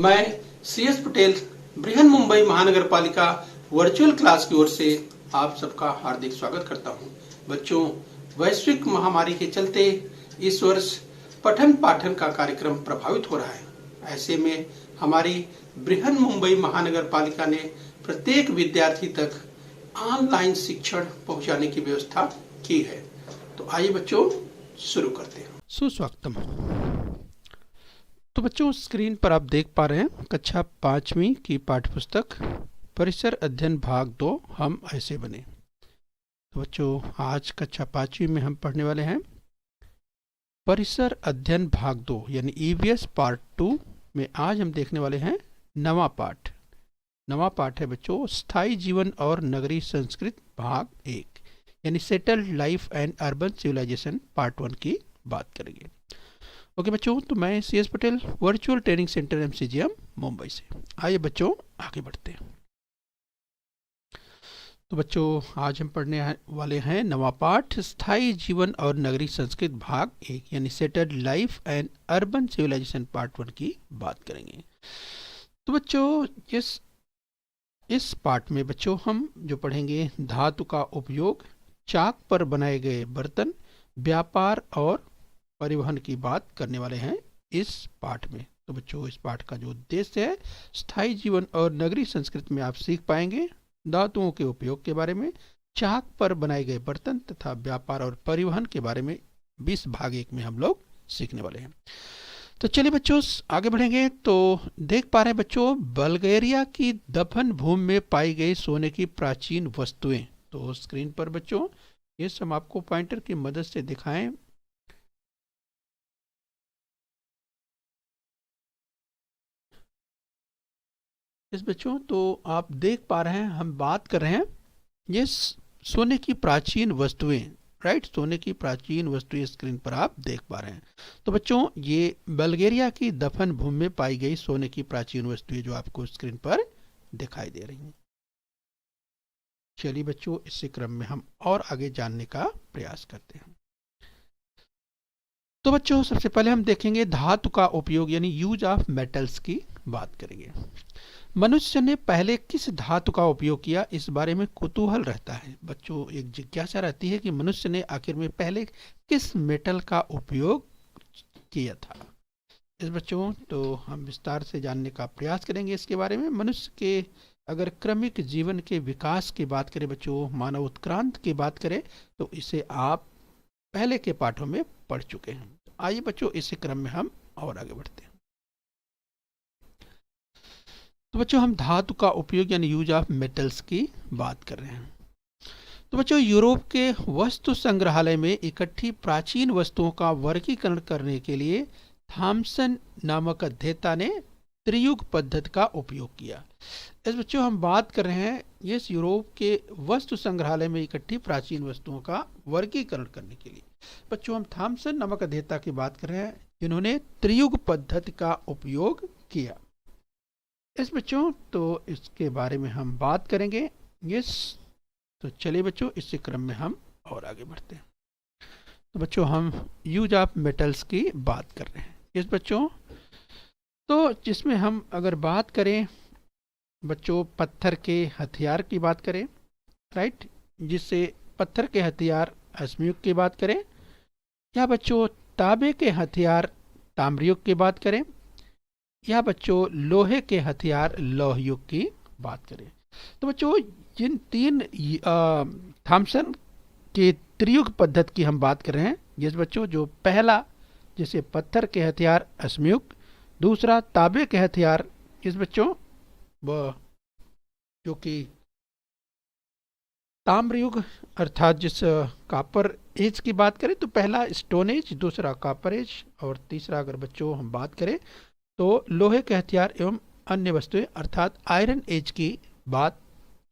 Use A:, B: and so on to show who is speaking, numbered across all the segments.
A: मैं CS पटेल बृहन मुंबई महानगर पालिका वर्चुअल क्लास की ओर से आप सबका हार्दिक स्वागत करता हूं। बच्चों, वैश्विक महामारी के चलते इस वर्ष पठन पाठन का कार्यक्रम प्रभावित हो रहा है। ऐसे में हमारी बृहन मुंबई महानगर पालिका ने प्रत्येक विद्यार्थी तक ऑनलाइन शिक्षण पहुंचाने की व्यवस्था की है। तो आइए बच्चों शुरू करते हैं। सुस्वागतम। तो बच्चों, स्क्रीन पर आप देख पा रहे हैं कक्षा 5वीं की पाठ्यपुस्तक परिसर अध्ययन भाग 2 हम ऐसे बने। तो बच्चों, आज कक्षा 5वीं में हम पढ़ने वाले हैं परिसर अध्ययन भाग 2 यानी EVS पार्ट 2 में आज हम देखने वाले हैं नवा पाठ। नवा पाठ है बच्चों स्थायी जीवन और नगरीय संस्कृति भाग 1 यानी settled life and urban civilisation part 1 की बात करेंगे। ओके बच्चों, तो मैं CS Patel virtual training centre MCGM Mumbai से। आइए बच्चों आगे बढ़ते हैं। तो बच्चों, आज हम पढ़ने वाले हैं नवा पाठ स्थायी जीवन और नगरीय संस्कृति भाग 1 यानी settled life and urban civilisation part 1 की बात करेंगे। तो बच्चों, इस पाठ में बच्चों हम जो पढ़ेंगे धातु का उपयोग, चाक पर बनाए गए बर्तन, व्यापार और परिवहन की बात करने वाले हैं इस पाठ में। तो बच्चों, इस पाठ का जो उद्देश्य है स्थायी जीवन और नगरीय संस्कृति में आप सीख पाएंगे धातुओं के उपयोग के बारे में, चाक पर बनाए गए बर्तन तथा व्यापार और परिवहन के बारे में 20 भाग 1 में हम लोग सीखने वाले हैं। तो चलिए बच्चों आगे बढ़ेंगे। तो देख पा रहे हैं बच्चों बल्गेरिया की दफन भूमि में पाई गई सोने की प्राचीन वस्तुएं। तो स्क्रीन पर बच्चों ये सब आपको पॉइंटर की मदद से दिखाएं। इस बच्चों तो आप देख पा रहे हैं हम बात कर रहे हैं ये सोने की प्राचीन वस्तुएं, राइट, सोने की प्राचीन वस्तुएं स्क्रीन पर आप देख पा रहे हैं। तो बच्चों ये बल्गेरिया की दफन भूमि में पाई गई सोने की प्राचीन वस्तुएं जो आपको स्क्रीन पर दिखाई दे रही हैं। चलिए बच्चों इसी क्रम में हम और आगे जानने का प्रयास करते हैं। तो बच्चों सबसे पहले हम देखेंगे धातु का उपयोग यानी यूज ऑफ मेटल्स की बात करेंगे। मनुष्य ने पहले किस धातु का उपयोग किया, इस बारे में कुतूहल रहता है। बच्चों एक जिज्ञासा रहती है कि मनुष्य ने आखिर में पहले किस मेटल का उपयोग किया था। इस बच्चों तो हम विस्तार से जानने का प्रयास करेंगे इसके बारे में। मनुष्य के अगर क्रमिक जीवन के विकास की बात करें बच्चों, मानव उत्क्रांति की बात करें तो इसे आप पहले के पाठों में पढ़ चुके हैं। आइए बच्चों इसी क्रम में हम और आगे बढ़ते हैं। तो बच्चों हम धातु का उपयोग यानी यूज ऑफ मेटल्स की बात कर रहे हैं। तो बच्चों यूरोप के वस्तु संग्रहालय में इकट्ठी प्राचीन वस्तुओं का वर्गीकरण करने के लिए थॉमसन नामक अध्येता ने त्रियुग पद्धति का उपयोग किया। इस बच्चों हम बात कर रहे हैं ये यूरोप के वस्तु संग्रहालय में इकट्ठी प्राचीन वस्तुओं का वर्गीकरण करने के लिए बच्चों हम थॉमसन नामक अध्येता की बात कर रहे हैं जिन्होंने त्रियुग पद्धति का उपयोग किया। इस बच्चों तो इसके बारे में हम बात करेंगे। यस, तो चलिए बच्चों इसी क्रम में हम और आगे बढ़ते हैं। तो बच्चों हम यूज ऑफ मेटल्स की बात कर रहे हैं। इस बच्चों तो जिसमें हम अगर बात करें बच्चों पत्थर के हथियार की बात करें, राइट, जिससे पत्थर के हथियार अश्मयुग की बात करें, या बच्चों तांबे के हथियार ताम्रयुग की बात करें, या बच्चों लोहे के हथियार लौह युग की बात करें। तो बच्चों जिन तीन थॉमसन के त्रियुग पद्धति की हम बात कर रहे हैं, जिस बच्चों जो पहला जैसे पत्थर के हथियार अश्मयुग, दूसरा तांबे के हथियार किस बच्चों वह जो कि ताम्रयुग अर्थात जिस कॉपर एज की बात करें तो पहला स्टोन एज, दूसरा कॉपर एज और तीसरा अगर बच्चों हम बात करें तो लोहे के हथियार एवं अन्य वस्तुएं अर्थात आयरन एज की बात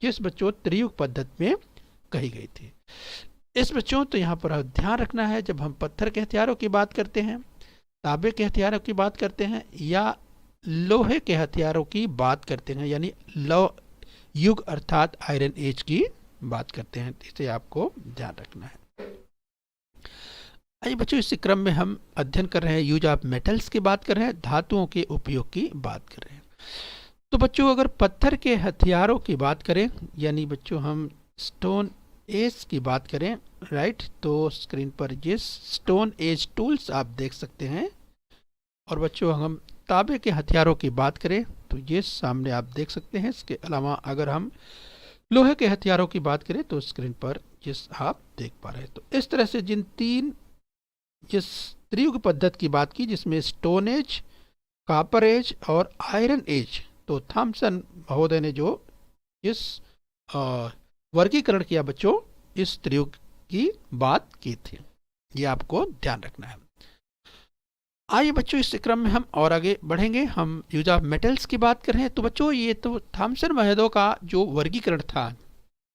A: जिस बच्चों त्रियुग पद्धति में कही गई थी। इस बच्चों तो यहाँ पर ध्यान रखना है जब हम पत्थर के हथियारों की बात करते हैं, तांबे के हथियारों की बात करते हैं या लोहे के हथियारों की बात करते हैं यानी लौह युग अर्थात आयरन एज की बात करते हैं, इसे आपको ध्यान रखना है। आइए बच्चों, इस क्रम में हम अध्ययन कर रहे हैं यूज ऑफ मेटल्स की बात कर रहे हैं, धातुओं के उपयोग की बात कर रहे हैं। तो बच्चों अगर पत्थर के हथियारों की बात करें, यानी बच्चों हम स्टोन एज की बात करें, राइट, तो स्क्रीन पर ये स्टोन एज टूल्स आप देख सकते हैं। और बच्चों हम तांबे के हथियारों की बात करें तो ये सामने आप देख सकते हैं। इसके अलावा अगर हम लोहे के हथियारों की बात करें तो स्क्रीन पर जिस आप देख पा रहे हैं। तो इस तरह से जिन तीन जिस त्रियुग पद्धति की बात की, जिसमें स्टोन एज, कॉपर एज और आयरन एज, तो थॉमसन महोदय ने जो इस वर्गीकरण किया बच्चों, इस त्रियुग की बात की थी, ये आपको ध्यान रखना है। आइए बच्चों इस क्रम में हम और आगे बढ़ेंगे। हम यूज ऑफ मेटल्स की बात कर रहे हैं। तो बच्चों ये तो थॉमसन महोदय का जो वर्गीकरण था,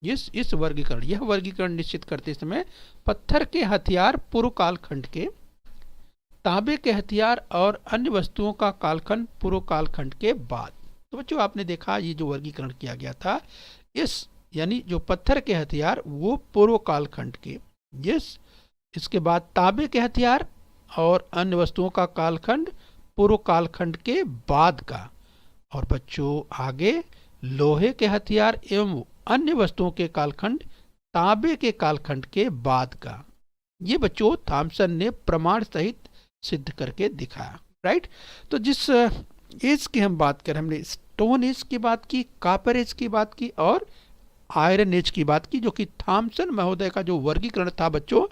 A: इस वर्गीकरण, यह वर्गीकरण निश्चित करते समय पत्थर के हथियार पूर्व कालखंड के, तांबे के हथियार और अन्य वस्तुओं का कालखंड पूर्व कालखंड के बाद। तो बच्चों आपने देखा ये जो वर्गीकरण किया गया था, इस यानी जो पत्थर के हथियार वो पूर्व कालखंड के, इसके बाद तांबे के हथियार और अन्य वस्तुओं का कालखंड पूर्व कालखंड के बाद का, और बच्चों आगे लोहे के हथियार एवं अन्य वस्तुओं के कालखंड तांबे के कालखंड के बाद का। ये बच्चों थॉमसन ने प्रमाण सहित सिद्ध करके दिखाया, राइट। तो जिस एज की हम बात करें, हमने स्टोन एज की बात की, कॉपर एज की बात की और आयरन एज की बात की, जो कि थॉमसन महोदय का जो वर्गीकरण था बच्चों,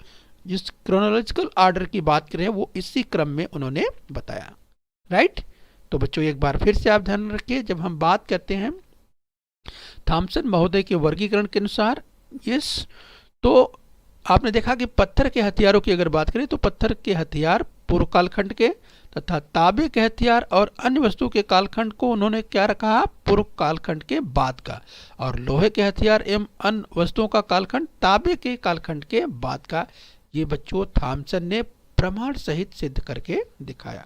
A: जिस क्रोनोलॉजिकल ऑर्डर की बात करें वो इसी क्रम में उन्होंने बताया, राइट। तो बच्चों एक बार फिर से आप ध्यान रखिए, जब हम बात करते हैं थॉमसन महोदय के वर्गीकरण के अनुसार, तो आपने देखा कि पत्थर के हथियारों की अगर बात करें तो पत्थर के हथियार पूर्व कालखंड के तथा तांबे के हथियार और अन्य वस्तुओं के कालखंड को उन्होंने क्या रखा, पूर्व कालखंड के बाद का, और लोहे के हथियार एवं अन्य वस्तुओं का कालखंड तांबे के कालखंड के बाद का। ये बच्चों थॉमसन ने प्रमाण सहित सिद्ध करके दिखाया,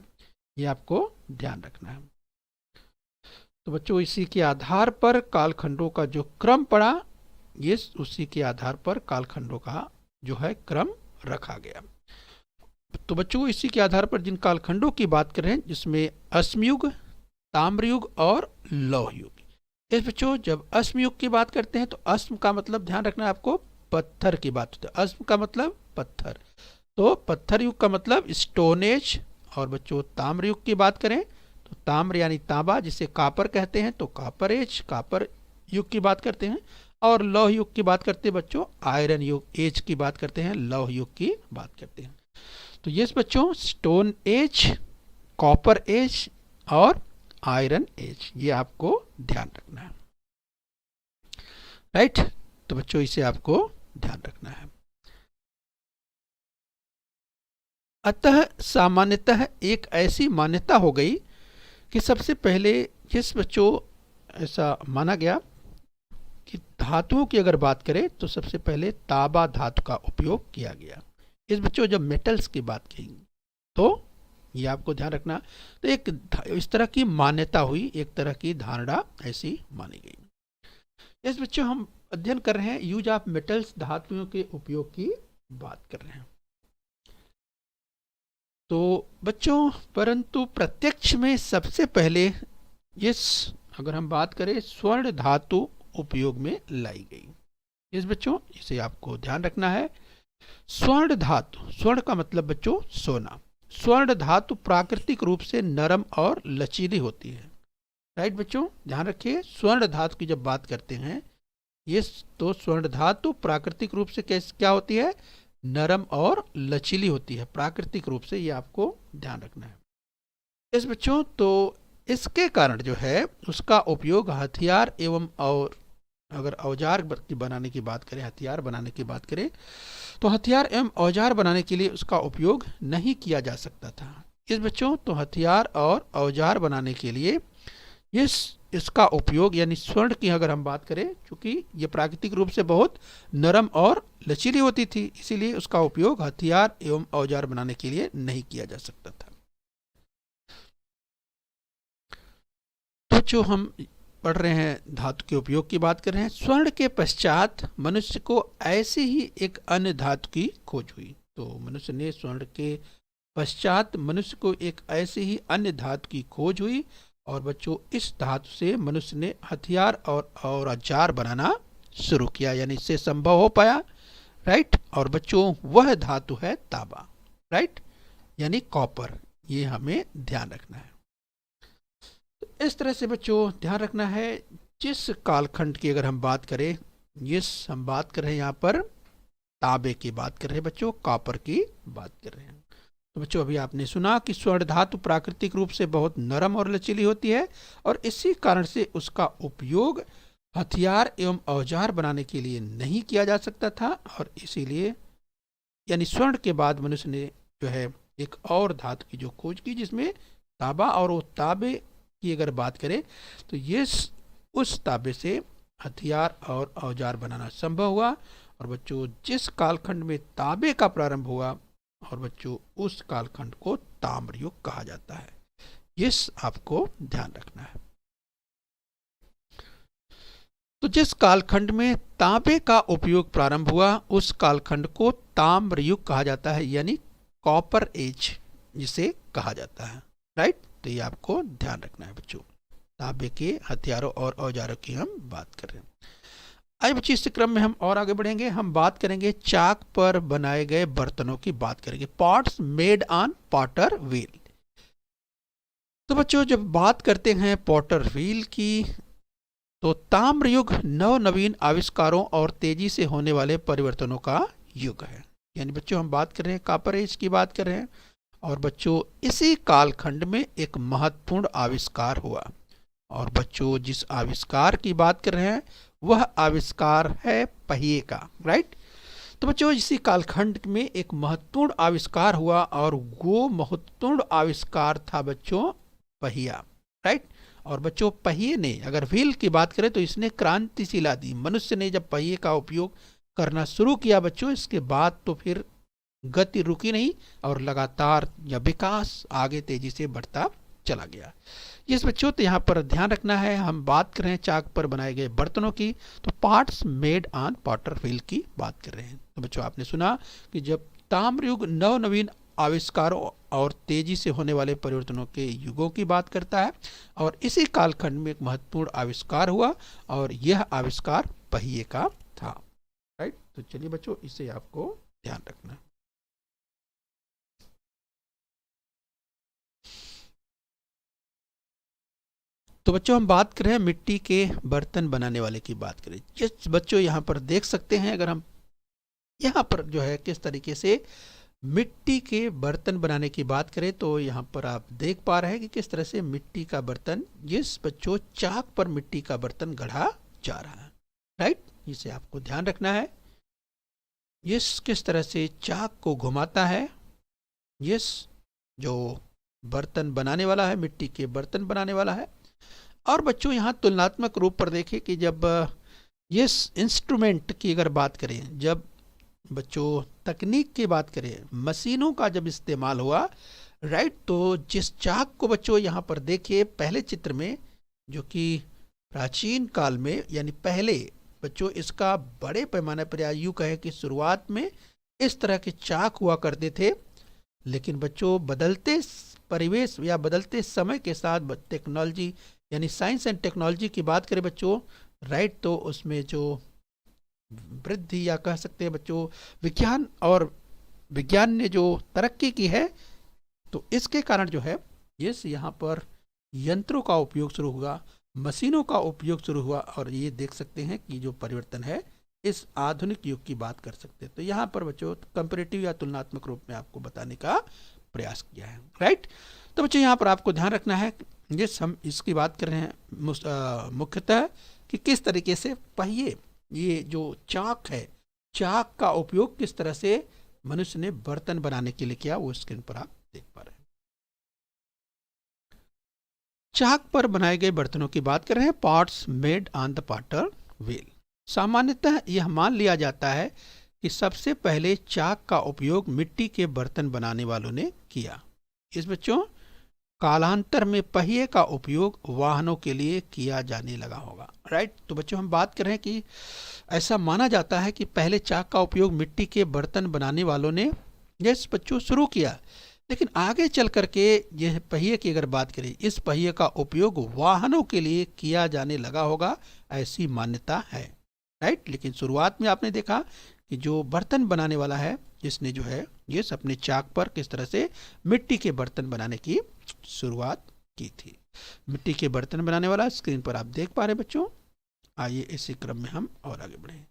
A: ये आपको ध्यान रखना है। तो बच्चों इसी के आधार पर कालखंडों का जो क्रम पड़ा, ये उसी के आधार पर कालखंडों का जो है क्रम रखा गया। तो बच्चों इसी के आधार पर जिन कालखंडों की बात कर रहे हैं, जिसमें अश्मयुग, ताम्रयुग और लौह युग। इस बच्चों जब अश्मयुग की बात करते हैं तो अश्म का मतलब ध्यान रखना है आपको, पत्थर की बात होती है। अश्म का मतलब पत्थर, तो पत्थर युग का मतलब स्टोन एज। और बच्चों ताम्र युग की बात करें तो ताम्र यानी तांबा, जिसे कॉपर कहते हैं, तो कॉपर एज, कॉपर युग की बात करते हैं। और लौह युग की बात करते हैं बच्चों, आयरन युग एज की बात करते हैं, लौह युग की बात करते हैं। तो ये बच्चों स्टोन एज, कॉपर एज और आयरन एज, ये आपको ध्यान रखना है, राइट। तो बच्चों इसे आपको ध्यान रखना है। अतः सामान्यतः एक ऐसी मान्यता हो गई कि सबसे पहले जिस बच्चों ऐसा माना गया कि धातुओं की अगर बात करें तो सबसे पहले तांबा धातु का उपयोग किया गया। इस बच्चों जब मेटल्स की बात की तो ये आपको ध्यान रखना, तो एक इस तरह की मान्यता हुई, एक तरह की धारणा ऐसी मानी गई। इस बच्चों हम अध्ययन कर रहे हैं यूज ऑफ मेटल्स, धातुओं के उपयोग की बात कर रहे हैं। तो बच्चों परंतु प्रत्यक्ष में सबसे पहले अगर हम बात करें स्वर्ण धातु उपयोग में लाई गई। इस बच्चों इसे आपको ध्यान रखना है। स्वर्ण धातु, स्वर्ण का मतलब बच्चों सोना। स्वर्ण धातु प्राकृतिक रूप से नरम और लचीली होती है, राइट बच्चों, ध्यान रखिए। स्वर्ण धातु की जब बात करते हैं ये, तो स्वर्ण धातु प्राकृतिक रूप से क्या होती है, नरम और लचीली होती है प्राकृतिक रूप से, ये आपको ध्यान रखना है। इस बच्चों तो इसके कारण जो है उसका उपयोग हथियार एवं और अगर औजार बनाने की बात करें, हथियार बनाने की बात करें तो हथियार एवं औजार बनाने के लिए उसका उपयोग नहीं किया जा सकता था। इस बच्चों तो हथियार और औजार बनाने के लिए इसका उपयोग, यानी स्वर्ण की अगर हम बात करें, क्योंकि ये प्राकृतिक रूप से बहुत नरम और लचीली होती थी, इसीलिए उसका उपयोग हथियार एवं औजार बनाने के लिए नहीं किया जा सकता था। तो जो हम पढ़ रहे हैं धातु के उपयोग की बात कर रहे हैं। स्वर्ण के पश्चात मनुष्य को ऐसी ही एक अन्य धातु की खोज हुई। तो मनुष्य ने स्वर्ण के पश्चात मनुष्य को एक ऐसी ही अन्य धातु की खोज हुई और बच्चों इस धातु से मनुष्य ने हथियार और औजार बनाना शुरू किया, यानी इससे संभव हो पाया। राइट। और बच्चों वह धातु है तांबा। राइट, यानी कॉपर। ये हमें ध्यान रखना है। तो इस तरह से बच्चों ध्यान रखना है। जिस कालखंड की अगर हम बात करें, हम बात कर रहे हैं यहाँ पर तांबे की बात कर रहे हैं बच्चों, कॉपर की बात कर रहे हैं। तो बच्चों अभी आपने सुना कि स्वर्ण धातु प्राकृतिक रूप से बहुत नरम और लचीली होती है और इसी कारण से उसका उपयोग हथियार एवं औजार बनाने के लिए नहीं किया जा सकता था। और इसीलिए यानी स्वर्ण के बाद मनुष्य ने जो है एक और धातु की जो खोज की जिसमें तांबा, और वो तांबे की अगर बात करें तो ये उस तांबे से हथियार और औजार बनाना संभव हुआ। और बच्चों जिस कालखंड में तांबे का प्रारंभ हुआ और बच्चों उस कालखंड को ताम्र युग कहा जाता है। ये आपको ध्यान रखना है। तो जिस कालखंड में तांबे का उपयोग प्रारंभ हुआ उस कालखंड को ताम्र युग कहा जाता है, यानी कॉपर एज जिसे कहा जाता है। राइट, तो ये आपको ध्यान रखना है बच्चों। तांबे के हथियारों और औजारों की हम बात कर रहे हैं। आइए बच्चों इस क्रम में हम और आगे बढ़ेंगे। हम बात करेंगे चाक पर बनाए गए बर्तनों की बात करेंगे, pots made on Potter wheel. तो बच्चों जब बात करते हैं पॉटर व्हील की तो ताम्र युग नव नवीन आविष्कारों और तेजी से होने वाले परिवर्तनों का युग है। यानी बच्चों हम बात कर रहे हैं कॉपर एज की बात कर रहे हैं। और बच्चों इसी कालखंड में एक महत्वपूर्ण आविष्कार हुआ। और बच्चों जिस आविष्कार की बात कर रहे हैं वह आविष्कार है पहिए का। राइट, तो बच्चों इसी कालखंड में एक महत्वपूर्ण आविष्कार हुआ और वो महत्वपूर्ण आविष्कार था बच्चों पहिया। राइट, और बच्चों पहिए ने अगर व्हील की बात करें तो इसने क्रांति ला दी। मनुष्य ने जब पहिए का उपयोग करना शुरू किया बच्चों, इसके बाद तो फिर गति रुकी नहीं और लगातार यह विकास आगे तेजी से बढ़ता चला गया। इस बच्चों तो यहाँ पर ध्यान रखना है। हम बात कर रहे हैं चाक पर बनाए गए बर्तनों की, तो parts made on Potter wheel की बात कर रहे हैं। तो बच्चों आपने सुना कि जब ताम्र युग नव नवीन आविष्कारों और तेजी से होने वाले परिवर्तनों के युगों की बात करता है और इसी कालखंड में एक महत्वपूर्ण आविष्कार हुआ और यह आविष्कार पहिए का था। राइट, तो चलिए बच्चों इसे आपको ध्यान रखना है। तो बच्चों हम बात कर रहे हैं मिट्टी के बर्तन बनाने वाले की बात करें। जिस बच्चों यहाँ पर देख सकते हैं, अगर हम यहाँ पर जो है किस तरीके से मिट्टी के बर्तन बनाने की बात करें तो यहाँ पर आप देख पा रहे हैं कि किस तरह से मिट्टी का बर्तन, जिस बच्चों चाक पर मिट्टी का बर्तन गढ़ा जा रहा है। राइट, इसे आपको ध्यान रखना है। ये किस तरह से चाक को घुमाता है, ये जो बर्तन बनाने वाला है, मिट्टी के बर्तन बनाने वाला है। और बच्चों यहाँ तुलनात्मक रूप पर देखें कि जब ये इंस्ट्रूमेंट की अगर बात करें, जब बच्चों तकनीक की बात करें, मशीनों का जब इस्तेमाल हुआ, राइट, तो जिस चाक को बच्चों यहाँ पर देखिए पहले चित्र में, जो कि प्राचीन काल में यानी पहले बच्चों इसका बड़े पैमाने पर यूँ कहें कि शुरुआत में इस तरह के चाक हुआ करते थे। लेकिन बच्चों बदलते परिवेश या बदलते समय के साथ टेक्नोलॉजी यानी साइंस एंड टेक्नोलॉजी की बात करें बच्चों, राइट, तो उसमें जो वृद्धि या कह सकते हैं बच्चों विज्ञान ने जो तरक्की की है, तो इसके कारण जो है ये यहाँ पर यंत्रों का उपयोग शुरू हुआ, मशीनों का उपयोग शुरू हुआ। और ये देख सकते हैं कि जो परिवर्तन है इस आधुनिक युग की बात कर सकते हैं। तो यहाँ पर बच्चों कंपैरेटिव या तुलनात्मक रूप में आपको बताने का प्रयास किया है। राइट, तो बच्चों यहाँ पर आपको ध्यान रखना है, जिस हम इसकी बात कर रहे हैं मुख्यतः कि किस तरीके से पहिए, ये जो चाक है, चाक का उपयोग किस तरह से मनुष्य ने बर्तन बनाने के लिए किया, वो स्क्रीन पर आप देख पा रहे हैं। चाक पर बनाए गए बर्तनों की बात कर रहे हैं, pots made on the Potter wheel. सामान्यतः यह मान लिया जाता है कि सबसे पहले चाक का उपयोग मिट्टी के बर्तन बनाने वालों ने किया। इस बच्चों कालांतर में पहिए का उपयोग वाहनों के लिए किया जाने लगा होगा। राइट, तो बच्चों हम बात कर रहे हैं कि ऐसा माना जाता है कि पहले चाक का उपयोग मिट्टी के बर्तन बनाने वालों ने यस बच्चों शुरू किया, लेकिन आगे चल करके यह पहिए की अगर बात करें, इस पहिए का उपयोग वाहनों के लिए किया जाने लगा होगा, ऐसी मान्यता है। राइट, लेकिन शुरुआत में आपने देखा कि जो बर्तन बनाने वाला है, इसने जो है ये अपने चाक पर किस तरह से मिट्टी के बर्तन बनाने की शुरुआत की थी। मिट्टी के बर्तन बनाने वाला स्क्रीन पर आप देख पा रहे बच्चों। आइए इसी क्रम में हम और आगे बढ़ें।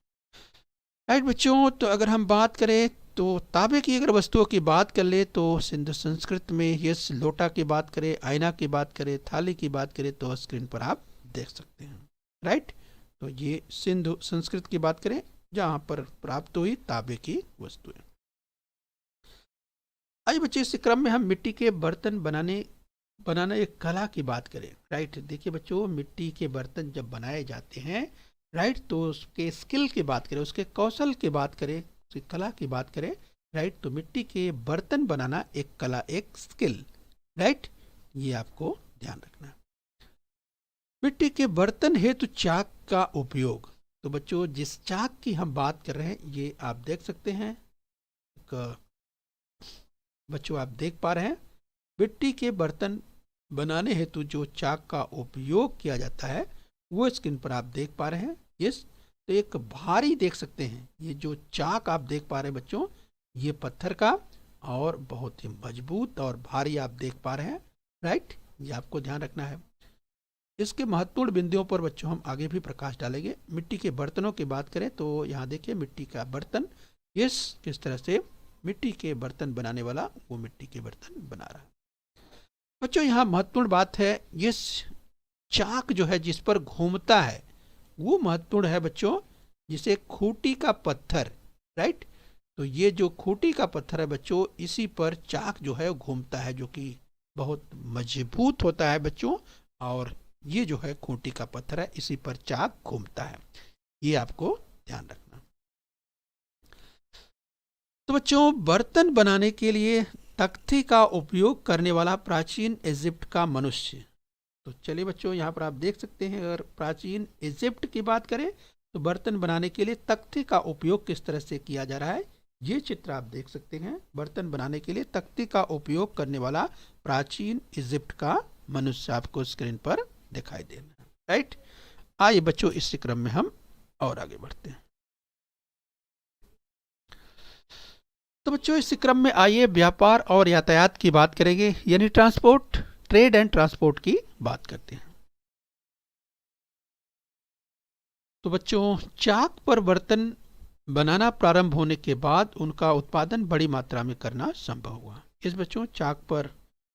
A: राइट बच्चों, तो अगर हम बात करें तो तांबे की अगर वस्तुओं की बात कर ले तो सिंधु संस्कृत में यस लोटा की बात करें, आईना की बात करें, थाली की बात करें तो स्क्रीन पर आप देख सकते हैं। राइट, तो ये सिंधु संस्कृत की बात करें जहां पर प्राप्त हुई तांबे की वस्तुएं। आइए बच्चे इस क्रम में हम मिट्टी के बर्तन बनाना एक कला की बात करें। राइट, देखिए बच्चों, मिट्टी के बर्तन जब बनाए जाते हैं, राइट, तो उसके स्किल की बात करें, उसके कौशल की बात करें, उसकी कला की बात करें, राइट, तो मिट्टी के बर्तन बनाना एक कला, एक स्किल। राइट, ये आपको ध्यान रखना है। मिट्टी के बर्तन हेतु चाक का उपयोग, तो बच्चों जिस चाक की हम बात कर रहे हैं ये आप देख सकते हैं, बच्चों आप देख पा रहे हैं मिट्टी के बर्तन बनाने हेतु जो चाक का उपयोग किया जाता है वो स्क्रीन पर आप देख पा रहे हैं। यस, तो एक भारी देख सकते हैं, ये जो चाक आप देख पा रहे हैं बच्चों, ये पत्थर का और बहुत ही मजबूत और भारी आप देख पा रहे हैं। राइट, ये आपको ध्यान रखना है। इसके महत्वपूर्ण बिंदुओं पर बच्चों हम आगे भी प्रकाश डालेंगे। मिट्टी के बर्तनों की बात करें तो यहाँ देखिए मिट्टी का बर्तन, यस, किस तरह से मिट्टी के बर्तन बनाने वाला वो मिट्टी के बर्तन बना रहा है। बच्चों यहाँ महत्वपूर्ण बात है, ये चाक जो है जिस पर घूमता है वो महत्वपूर्ण है बच्चों, जिसे खूंटी का पत्थर। राइट, तो ये जो खूंटी का पत्थर है बच्चों, इसी पर चाक जो है घूमता है, जो कि बहुत मजबूत होता है बच्चों, और ये जो है खूंटी का पत्थर है, इसी पर चाक घूमता है, ये आपको ध्यान रखना। तो बच्चों बर्तन बनाने के लिए तख्ती का उपयोग करने वाला प्राचीन इजिप्ट का मनुष्य, तो चलिए बच्चों यहाँ पर आप देख सकते हैं, अगर प्राचीन इजिप्ट की बात करें तो बर्तन बनाने के लिए तख्ती का उपयोग किस तरह से किया जा रहा है, ये चित्र आप देख सकते हैं। बर्तन बनाने के लिए तख्ती का उपयोग करने वाला प्राचीन इजिप्ट का मनुष्य आपको स्क्रीन पर दिखाई दे रहा है। राइट, आइए बच्चों इस क्रम में हम और आगे बढ़ते हैं। तो बच्चों इस क्रम में आइए व्यापार और यातायात की बात करेंगे, यानी ट्रांसपोर्ट, ट्रेड एंड ट्रांसपोर्ट की बात करते हैं। तो बच्चों चाक पर बर्तन बनाना प्रारंभ होने के बाद उनका उत्पादन बड़ी मात्रा में करना संभव हुआ। इस बच्चों चाक पर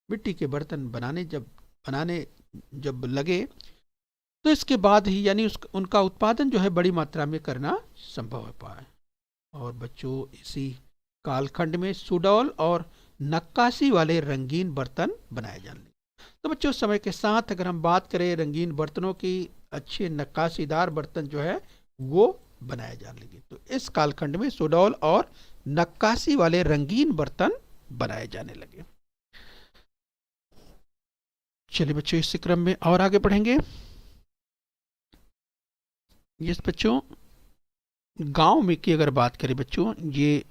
A: मिट्टी के बर्तन बनाने जब लगे तो इसके बाद ही यानी उनका उत्पादन जो है बड़ी मात्रा में करना संभव हो पाया। और बच्चों इसी कालखंड में सुडौल और नक्काशी वाले रंगीन बर्तन बनाए जाने लगे। तो बच्चों समय के साथ अगर हम बात करें रंगीन बर्तनों की, अच्छे नक्काशीदार बर्तन जो है वो बनाए जाने लगे। तो इस कालखंड में सुडौल और नक्काशी वाले रंगीन बर्तन बनाए जाने लगे। चलिए बच्चों इस क्रम में और आगे बढ़ेंगे। इस बच्चों गांव में की अगर बात करें बच्चों, ये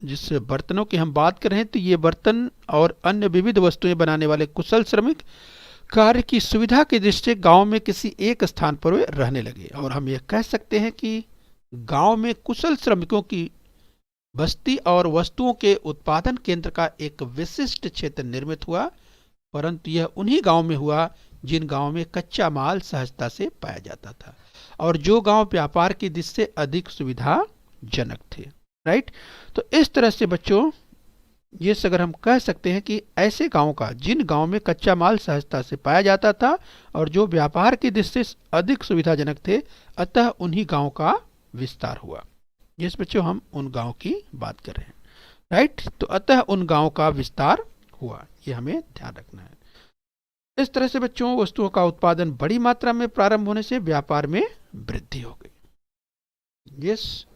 A: जिस बर्तनों की हम बात कर रहे हैं तो ये बर्तन और अन्य विविध वस्तुएं बनाने वाले कुशल श्रमिक कार्य की सुविधा की दृष्टि से गांव में किसी एक स्थान पर वे रहने लगे। और हम ये कह सकते हैं कि गांव में कुशल श्रमिकों की बस्ती और वस्तुओं के उत्पादन केंद्र का एक विशिष्ट क्षेत्र निर्मित हुआ, परंतु यह उन्हीं गांव में हुआ जिन गांव में कच्चा माल सहजता से पाया जाता था और जो गांव व्यापार की दृष्टि से अधिक सुविधाजनक थे। राइट, तो इस तरह से बच्चों ये अगर हम कह सकते हैं कि ऐसे गांव का जिन गांव में कच्चा माल सहजता से पाया जाता था और जो व्यापार की दृष्टि से अधिक सुविधाजनक थे, अतः उन्हीं गांव का विस्तार हुआ। जिस बच्चों हम उन गांव की बात कर रहे हैं। राइट, तो अतः उन गांव का विस्तार हुआ, ये हमें ध्यान रखना है। इस तरह से बच्चों वस्तुओं का उत्पादन बड़ी मात्रा में प्रारंभ होने से व्यापार में वृद्धि हो गई। यस,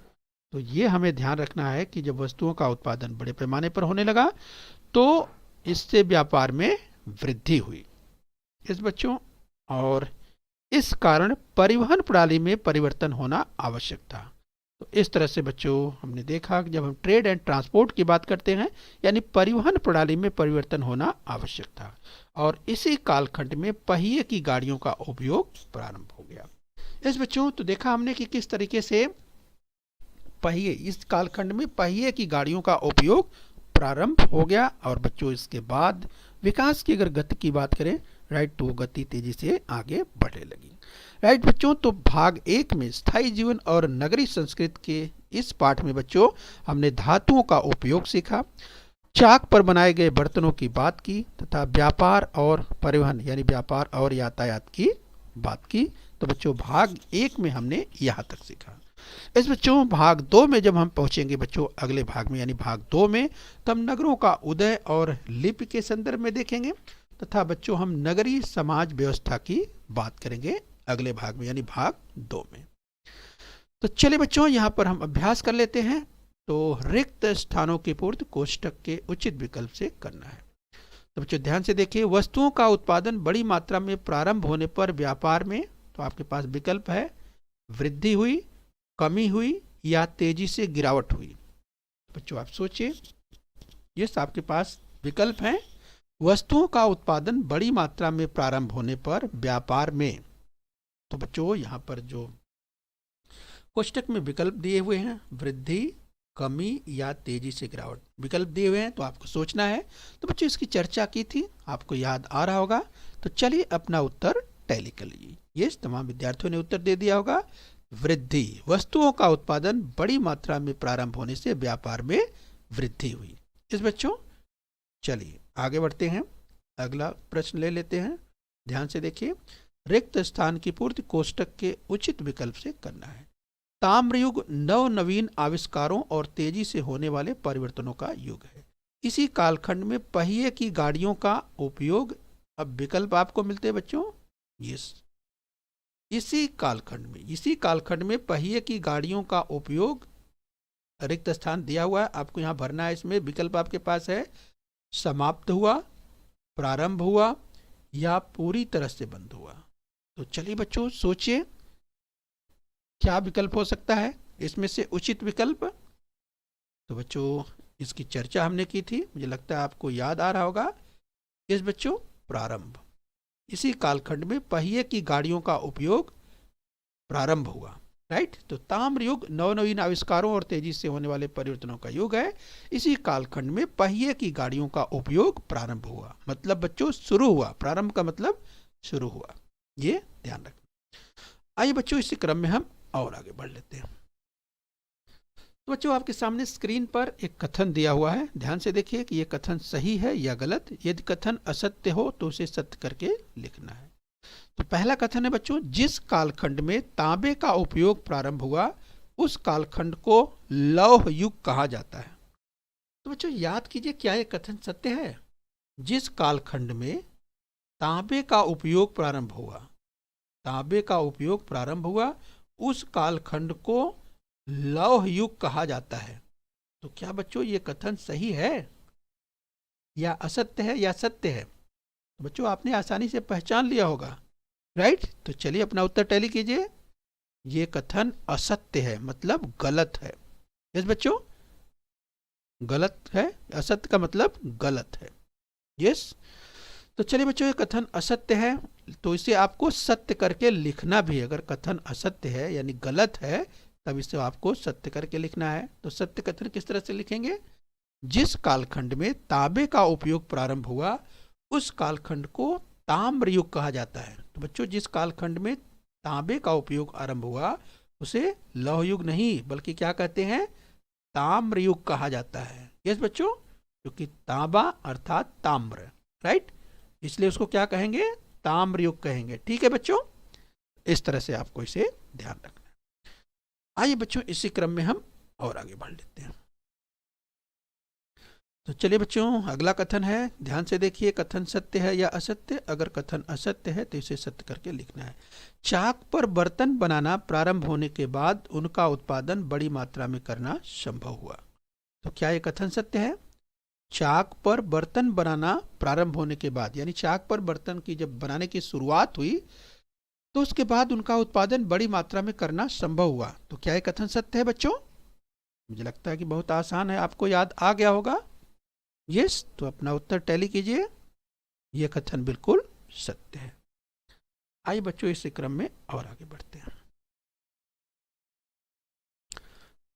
A: तो ये हमें ध्यान रखना है कि जब वस्तुओं का उत्पादन बड़े पैमाने पर होने लगा तो इससे व्यापार में वृद्धि हुई। इस बच्चों और इस कारण परिवहन प्रणाली में परिवर्तन होना आवश्यक था। तो इस तरह से बच्चों हमने देखा कि जब हम ट्रेड एंड ट्रांसपोर्ट की बात करते हैं यानी परिवहन प्रणाली में परिवर्तन होना आवश्यक था और इसी कालखंड में पहिए की गाड़ियों का उपयोग प्रारंभ हो गया। इस बच्चों तो देखा हमने कि किस तरीके से पहिए, इस कालखंड में पहिए की गाड़ियों का उपयोग प्रारंभ हो गया और बच्चों इसके बाद विकास की अगर गति की बात करें राइट तो गति तेजी से आगे बढ़ने लगी। राइट बच्चों, तो भाग 1 में स्थायी जीवन और नगरीय संस्कृति के इस पाठ में बच्चों हमने धातुओं का उपयोग सीखा, चाक पर बनाए गए बर्तनों की बात की तथा व्यापार और परिवहन यानी व्यापार और यातायात की बात की। तो बच्चों भाग 1 में हमने यहाँ तक सीखा। इस बच्चों भाग 2 में जब हम पहुंचेंगे बच्चों अगले भाग में यानी भाग 2 में तो हम नगरों का उदय और लिपि के संदर्भ में देखेंगे तथा बच्चों हम नगरीय समाज व्यवस्था की बात करेंगे अगले भाग में यानी भाग 2 में। तो चलिए बच्चों यहाँ पर हम अभ्यास कर लेते हैं। तो रिक्त स्थानों की पूर्ति कोष्ठक के उचित विकल्प से करना है। तो बच्चों ध्यान से देखिए, वस्तुओं का उत्पादन बड़ी मात्रा में प्रारंभ होने पर व्यापार में तो आपके पास विकल्प है वृद्धि हुई, कमी हुई या तेजी से गिरावट हुई। बच्चों आप सोचिए, ये आपके पास विकल्प हैं। वस्तुओं का उत्पादन बड़ी मात्रा में प्रारंभ होने पर व्यापार में, तो बच्चों यहाँ पर जो कोष्ठक में विकल्प दिए हुए हैं वृद्धि, कमी या तेजी से गिरावट विकल्प दिए हुए हैं, तो आपको सोचना है। तो बच्चों इसकी चर्चा की थी, आपको याद आ रहा होगा। तो चलिए अपना उत्तर टैली कर लीजिए। ये तमाम विद्यार्थियों ने उत्तर दे दिया होगा वृद्धि, वस्तुओं का उत्पादन बड़ी मात्रा में प्रारंभ होने से व्यापार में वृद्धि हुई। इस बच्चों चलिए आगे बढ़ते हैं, अगला प्रश्न ले लेते हैं। ध्यान से देखिए, रिक्त स्थान की पूर्ति कोष्ठक के उचित विकल्प से करना है। ताम्रयुग नव नवीन आविष्कारों और तेजी से होने वाले परिवर्तनों का युग है। इसी कालखंड में पहिए की गाड़ियों का उपयोग, अब विकल्प आपको मिलते हैं बच्चों, यस इसी कालखंड में पहिए की गाड़ियों का उपयोग, रिक्त स्थान दिया हुआ है, आपको यहाँ भरना है। इसमें विकल्प आपके पास है समाप्त हुआ, प्रारंभ हुआ या पूरी तरह से बंद हुआ। तो चलिए बच्चों सोचिए क्या विकल्प हो सकता है इसमें से उचित विकल्प। तो बच्चों इसकी चर्चा हमने की थी, मुझे लगता है आपको याद आ रहा होगा। इस बच्चों प्रारंभ, इसी कालखंड में पहिए की गाड़ियों का उपयोग प्रारंभ हुआ। राइट, तो ताम्र युग नवनवीन आविष्कारों और तेजी से होने वाले परिवर्तनों का युग है। इसी कालखंड में पहिए की गाड़ियों का उपयोग प्रारंभ हुआ, मतलब बच्चों शुरू हुआ। प्रारंभ का मतलब शुरू हुआ, ये ध्यान रखना। आइए बच्चों इसी क्रम में हम और आगे बढ़ लेते हैं। तो बच्चों आपके सामने स्क्रीन पर एक कथन दिया हुआ है, ध्यान से देखिए कि यह कथन सही है या गलत। यदि कथन असत्य हो तो उसे सत्य करके लिखना है। तो पहला कथन है बच्चों, जिस कालखंड में तांबे का उपयोग प्रारंभ हुआ उस कालखंड को लौह युग कहा जाता है। तो बच्चों याद कीजिए, क्या यह कथन सत्य है? जिस कालखंड में तांबे का उपयोग प्रारंभ हुआ, तांबे का उपयोग प्रारंभ हुआ उस कालखंड को लौह युग कहा जाता है। तो क्या बच्चों ये कथन सही है या असत्य है या सत्य है? तो बच्चों आपने आसानी से पहचान लिया होगा। राइट, तो चलिए अपना उत्तर टैली कीजिए। ये कथन असत्य है, मतलब गलत है। यस बच्चों, गलत है, असत्य का मतलब गलत है। यस, तो चलिए बच्चों ये कथन असत्य है तो इसे आपको सत्य करके लिखना भी है। अगर कथन असत्य है यानी गलत है तब इसे आपको सत्य करके लिखना है। तो सत्य कथन किस तरह से लिखेंगे? जिस कालखंड में तांबे का उपयोग प्रारंभ हुआ उस कालखंड को ताम्र युग कहा जाता है। तो बच्चों जिस कालखंड में तांबे का उपयोग आरंभ हुआ उसे लौह युग नहीं बल्कि क्या कहते हैं? ताम्र युग कहा जाता है। यस बच्चों, क्योंकि तांबा अर्थात ताम्र, राइट, इसलिए उसको क्या कहेंगे? ताम्र युग कहेंगे। ठीक है बच्चों, इस तरह से आपको इसे ध्यान रखना है। आइए बच्चों इसी क्रम में हम और आगे बढ़ लेते हैं। तो चलिए बच्चों अगला कथन है, ध्यान से देखिए कथन सत्य है या असत्य। अगर कथन असत्य है तो इसे सत्य करके लिखना है। चाक पर बर्तन बनाना प्रारंभ होने के बाद उनका उत्पादन बड़ी मात्रा में करना संभव हुआ। तो क्या यह कथन सत्य है? चाक पर बर्तन बनाना प्रारंभ होने के बाद यानी चाक पर बर्तन की जब बनाने की शुरुआत हुई तो उसके बाद उनका उत्पादन बड़ी मात्रा में करना संभव हुआ। तो क्या ये कथन सत्य है बच्चों? मुझे लगता है कि बहुत आसान है, आपको याद आ गया होगा। यस, तो अपना उत्तर टैली कीजिए। यह कथन बिल्कुल सत्य है। आइए बच्चों इस क्रम में और आगे बढ़ते हैं।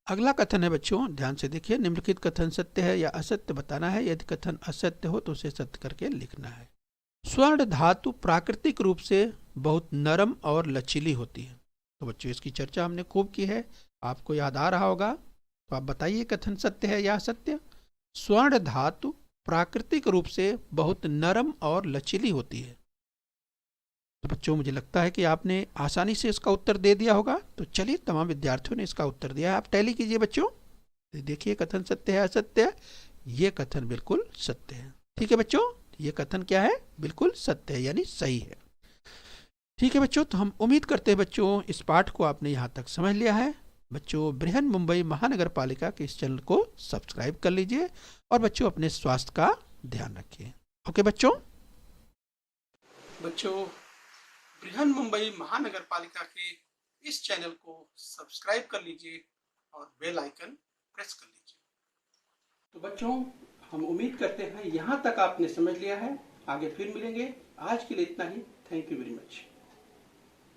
A: अगला कथन है बच्चों, ध्यान से देखिए। निम्नलिखित कथन सत्य है या असत्य बताना है। यदि कथन असत्य हो तो उसे सत्य करके लिखना है। स्वर्ण धातु प्राकृतिक रूप से बहुत नरम और लचीली होती है। तो बच्चों इसकी चर्चा हमने खूब की है, आपको याद आ रहा होगा। तो आप बताइए कथन सत्य है या असत्य? स्वर्ण धातु प्राकृतिक रूप से बहुत नरम और लचीली होती है। तो बच्चों मुझे लगता है कि आपने आसानी से इसका उत्तर दे दिया होगा। तो चलिए, तमाम विद्यार्थियों ने इसका उत्तर दिया है, आप टैली कीजिए बच्चों। देखिए कथन सत्य है असत्य है? ये कथन बिल्कुल सत्य है। ठीक है बच्चों, ये कथन क्या है? बिल्कुल सत्य है, यानी सही है। ठीक है बच्चों, तो हम उम्मीद करते हैं बच्चों इस पाठ को आपने यहाँ तक समझ लिया है। बच्चों बृहन मुंबई महानगर पालिका के इस चैनल को सब्सक्राइब कर लीजिए और बच्चों अपने स्वास्थ्य का ध्यान रखिए। ओके बच्चों। बच्चों बृहन मुंबई महानगर पालिका के इस चैनल को सब्सक्राइब कर लीजिए और बेल आइकन प्रेस कर लीजिए। तो बच्चों हम उम्मीद करते हैं यहाँ तक आपने समझ लिया है। आगे फिर मिलेंगे, आज के लिए इतना ही। Thank you very much.